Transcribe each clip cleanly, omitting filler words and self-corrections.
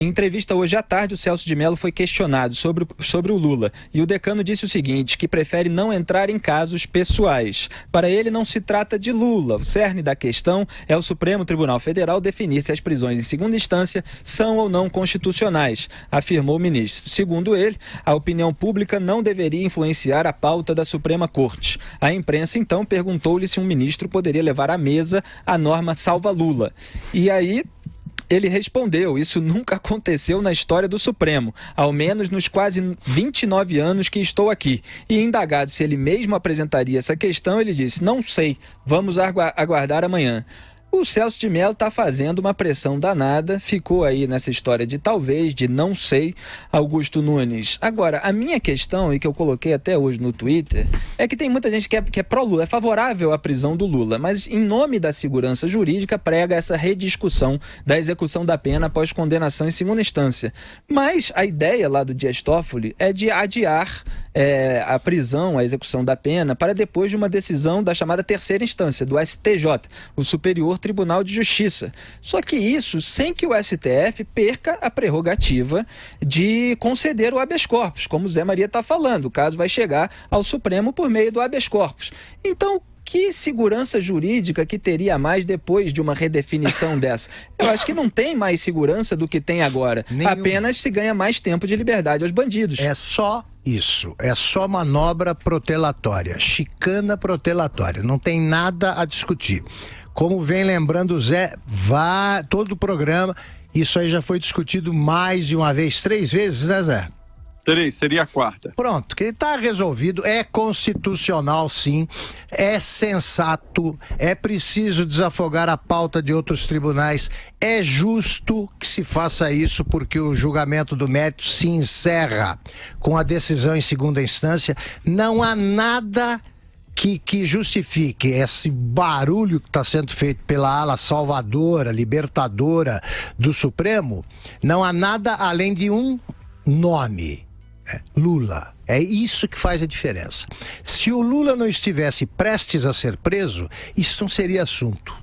Em entrevista hoje à tarde, o Celso de Mello foi questionado sobre o Lula. E o decano disse o seguinte, que prefere não entrar em casos pessoais. Para ele, não se trata de Lula. O cerne da questão é o Supremo Tribunal Federal definir se as prisões em segunda instância são ou não constitucionais, afirmou o ministro. Segundo ele, a opinião pública não deveria influenciar a pauta da Suprema Corte. A imprensa, então, perguntou-lhe se um ministro poderia levar à mesa a norma Salva Lula. E aí ele respondeu, isso nunca aconteceu na história do Supremo, ao menos nos quase 29 anos que estou aqui. E indagado se ele mesmo apresentaria essa questão, ele disse, não sei, vamos aguardar amanhã. O Celso de Mello está fazendo uma pressão danada, ficou aí nessa história de talvez, de não sei, Augusto Nunes. Agora, a minha questão, e que eu coloquei até hoje no Twitter, é que tem muita gente que é pró-Lula, é favorável à prisão do Lula, mas em nome da segurança jurídica prega essa rediscussão da execução da pena após condenação em segunda instância. Mas a ideia lá do Dias Toffoli é de adiar a prisão, a execução da pena, para depois de uma decisão da chamada terceira instância, do STJ, o Superior Tribunal de Justiça. Só que isso sem que o STF perca a prerrogativa de conceder o habeas corpus, como o Zé Maria está falando. O caso vai chegar ao Supremo por meio do habeas corpus. Então, que segurança jurídica que teria mais depois de uma redefinição dessa? Eu acho que não tem mais segurança do que tem agora. Apenas se ganha mais tempo de liberdade aos bandidos. É só isso, é só manobra protelatória, chicana protelatória, não tem nada a discutir. Como vem lembrando o Zé, todo o programa, isso aí já foi discutido mais de uma vez, 3 vezes, né, Zé? 3, seria a 4ª. Pronto, que está resolvido, é constitucional sim, é sensato, é preciso desafogar a pauta de outros tribunais, é justo que se faça isso porque o julgamento do mérito se encerra com a decisão em segunda instância, não há nada que justifique esse barulho que está sendo feito pela ala salvadora, libertadora do Supremo, não há nada além de um nome. Lula. É isso que faz a diferença. Se o Lula não estivesse prestes a ser preso, isso não seria assunto.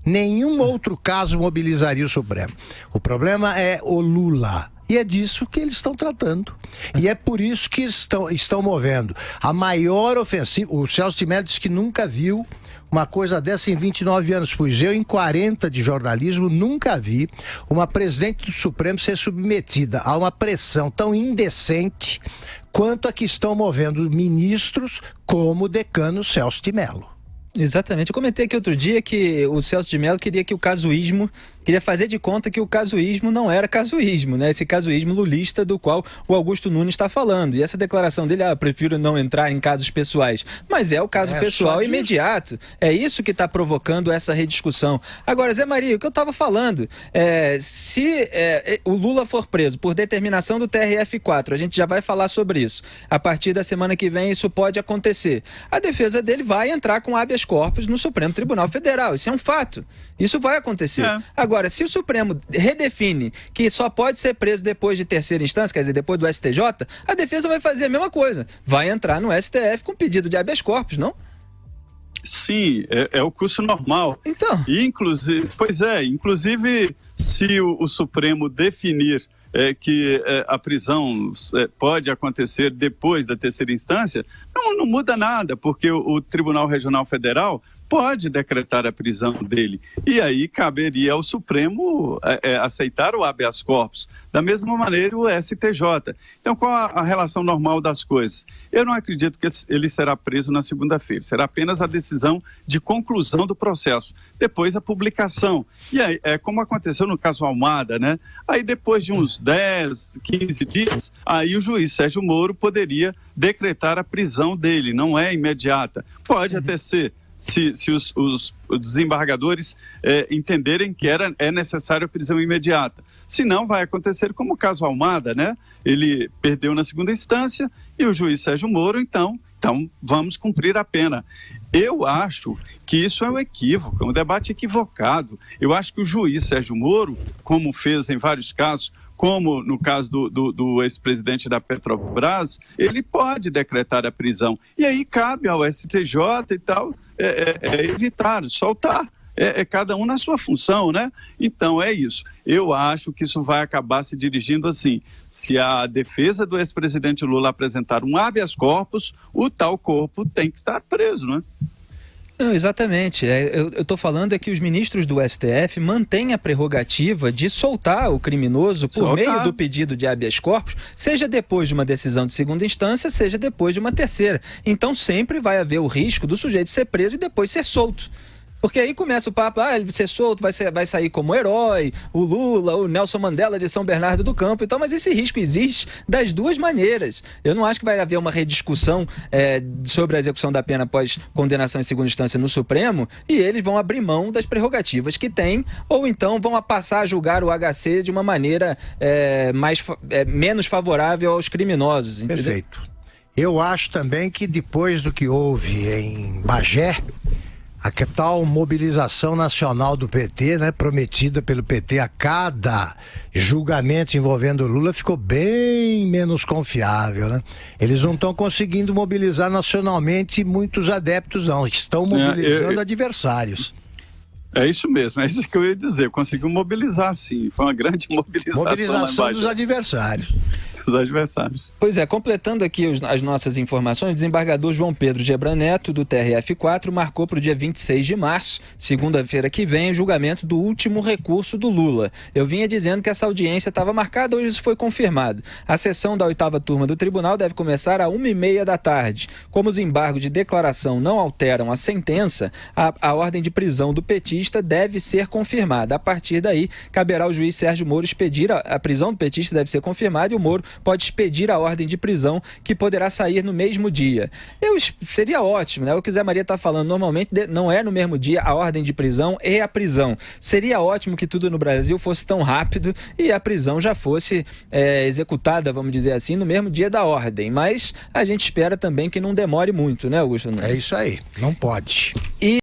Nenhum outro caso mobilizaria o Supremo. O problema é o Lula. E é disso que eles estão tratando. E é por isso que estão movendo a maior ofensiva. O Celso de Mello disse que nunca viu uma coisa dessa em 29 anos, pois eu, em 40 de jornalismo, nunca vi uma presidente do Supremo ser submetida a uma pressão tão indecente quanto a que estão movendo ministros como o decano Celso de Mello. Exatamente. Eu comentei aqui outro dia que o Celso de Mello queria fazer de conta que o casuísmo não era casuísmo, né? Esse casuísmo lulista do qual o Augusto Nunes está falando. E essa declaração dele, prefiro não entrar em casos pessoais. Mas é o caso pessoal imediato. É isso que está provocando essa rediscussão. Agora, Zé Maria, o que eu estava falando, se o Lula for preso por determinação do TRF4, a gente já vai falar sobre isso. A partir da semana que vem isso pode acontecer. A defesa dele vai entrar com habeas corpus no Supremo Tribunal Federal. Isso é um fato. Isso vai acontecer. Agora, se o Supremo redefine que só pode ser preso depois de terceira instância, quer dizer, depois do STJ, a defesa vai fazer a mesma coisa. Vai entrar no STF com pedido de habeas corpus, não? Sim, é o curso normal. Então. E, inclusive, se o Supremo definir que a prisão pode acontecer depois da terceira instância, não muda nada, porque o Tribunal Regional Federal pode decretar a prisão dele. E aí caberia ao Supremo aceitar o habeas corpus. Da mesma maneira o STJ. Então qual a relação normal das coisas? Eu não acredito que ele será preso na segunda-feira. Será apenas a decisão de conclusão do processo. Depois a publicação. E aí, como aconteceu no caso Almada, né? Aí depois de uns 10, 15 dias, aí o juiz Sérgio Moro poderia decretar a prisão dele. Não é imediata. Pode até ser. Se os desembargadores entenderem que é necessário a prisão imediata. Se não, vai acontecer como o caso Almada, né? Ele perdeu na segunda instância e o juiz Sérgio Moro, então vamos cumprir a pena. Eu acho que isso é um equívoco, é um debate equivocado. Eu acho que o juiz Sérgio Moro, como fez em vários casos, como no caso do ex-presidente da Petrobras, ele pode decretar a prisão. E aí cabe ao STJ e tal evitar, soltar. cada um na sua função, né? Então é isso. Eu acho que isso vai acabar se dirigindo assim: se a defesa do ex-presidente Lula apresentar um habeas corpus, o tal corpo tem que estar preso, né? Não, exatamente. Eu estou falando é que os ministros do STF mantêm a prerrogativa de soltar o criminoso por meio do pedido de habeas corpus, seja depois de uma decisão de segunda instância, seja depois de uma terceira. Então sempre vai haver o risco do sujeito ser preso e depois ser solto. Porque aí começa o papo, ele vai ser solto, vai sair como herói, o Lula, o Nelson Mandela de São Bernardo do Campo e tal, mas esse risco existe das duas maneiras. Eu não acho que vai haver uma rediscussão sobre a execução da pena após condenação em segunda instância no Supremo e eles vão abrir mão das prerrogativas que têm, ou então vão passar a julgar o HC de uma maneira menos favorável aos criminosos. Entendeu? Perfeito. Eu acho também que depois do que houve em Bagé, a que tal mobilização nacional do PT, né, prometida pelo PT a cada julgamento envolvendo o Lula, ficou bem menos confiável, né? Eles não estão conseguindo mobilizar nacionalmente muitos adeptos, não. Estão mobilizando adversários. É isso mesmo, é isso que eu ia dizer. Conseguiu mobilizar, sim. Foi uma grande mobilização. Mobilização dos adversários. Os adversários. Pois é, completando aqui as nossas informações, o desembargador João Pedro Gebran Neto, do TRF4, marcou para o dia 26 de março, segunda-feira que vem, o julgamento do último recurso do Lula. Eu vinha dizendo que essa audiência estava marcada, hoje isso foi confirmado. A sessão da 8ª turma do tribunal deve começar às 1h30 da tarde. Como os embargos de declaração não alteram a sentença, a ordem de prisão do petista deve ser confirmada. A partir daí, caberá ao juiz Sérgio Moro expedir a prisão do petista, deve ser confirmada, e o Moro pode expedir a ordem de prisão, que poderá sair no mesmo dia. Seria ótimo, né? O que o Zé Maria está falando, normalmente não é no mesmo dia a ordem de prisão e a prisão. Seria ótimo que tudo no Brasil fosse tão rápido e a prisão já fosse executada, vamos dizer assim, no mesmo dia da ordem. Mas a gente espera também que não demore muito, né, Augusto? É isso aí, não pode.